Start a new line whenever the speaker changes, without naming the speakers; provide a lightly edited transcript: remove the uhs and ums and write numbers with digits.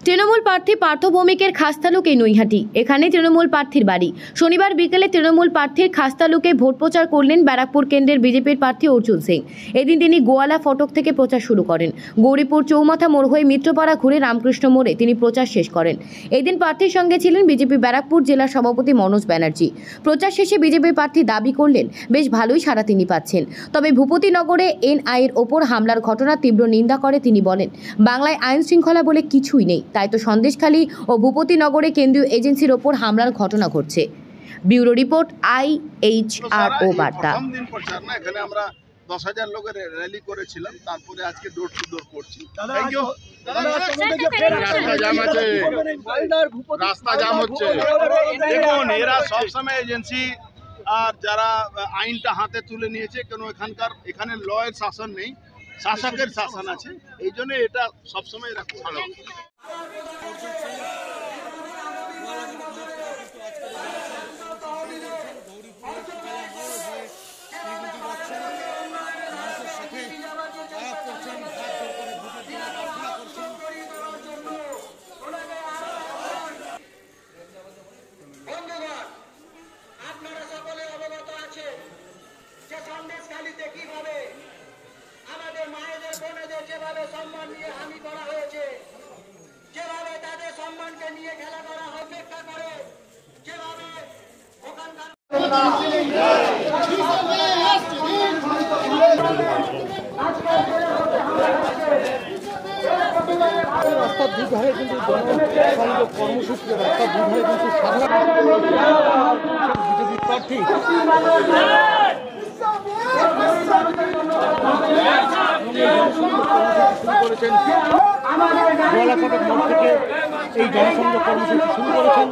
তৃণমূল প্রার্থী পার্থ ভৌমিকের খাস্তালুকে নৈহাটি, এখানে তৃণমূল প্রার্থীর বাড়ি। শনিবার বিকেলে তৃণমূল প্রার্থীর খাস্তালুকে ভোট প্রচার করলেন ব্যারাকপুর কেন্দ্রের বিজেপির প্রার্থী অর্জুন সিং। এদিন তিনি গোয়ালা ফটক থেকে প্রচার শুরু করেন। গৌরীপুর চৌমাথা মোড় হয়ে মিত্রপাড়া ঘুরে রামকৃষ্ণ মোড়ে তিনি প্রচার শেষ করেন। এদিন প্রার্থীর সঙ্গে ছিলেন বিজেপি ব্যারাকপুর জেলার সভাপতি মনোজ ব্যানার্জি। প্রচার শেষে বিজেপি প্রার্থী দাবি করলেন বেশ ভালোই সাড়া তিনি পাচ্ছেন, তবে ভূপতিনগরে এনআইয়ের ওপর হামলার ঘটনা তীব্র নিন্দা করে তিনি বলেন, বাংলায় আইন শৃঙ্খলা বলে কিছুই নেই, তাই তো সন্দেশখালী ও ভূপতিনগরে কেন্দ্রীয় এজেন্সির ওপর হামলার ঘটনা ঘটছে। ব্যুরো রিপোর্ট, IHRO বার্তা।
এখানে আমরা 10,000 লোকের র্যালি করেছিলাম, তারপরে আজকে ডোর টু ডোর করছি। রাস্তা জাম হচ্ছে, দেখুন এরা সবসময় এজেন্সি আর যারা আইনটা হাতে তুলে নিয়েছে, কেন এখানে লয়ের শাসন নেই, শাসকের শাসন আছে, এই জন্য এটা সবসময় এরা ভালো।
সন্দেশখালীতে কিভাবে আমাদের মায়েদের বোনেদের যেভাবে সম্মান নিয়ে হানি করা হয়েছে, যেভাবে তাদের সম্মানকে নিয়ে খেলা করা অপেক্ষা করে, যেভাবে ওখানকার
রাস্তার দুধারে কিন্তু জনসংযোগ কর্মসূচি, রাস্তার দুধারে কিন্তু সাধারণ বিজেপি প্রার্থী করেছেন। গোয়ালা ফটক মোড় থেকে এই জনসংযোগ কর্মসূচি শুরু করেছেন।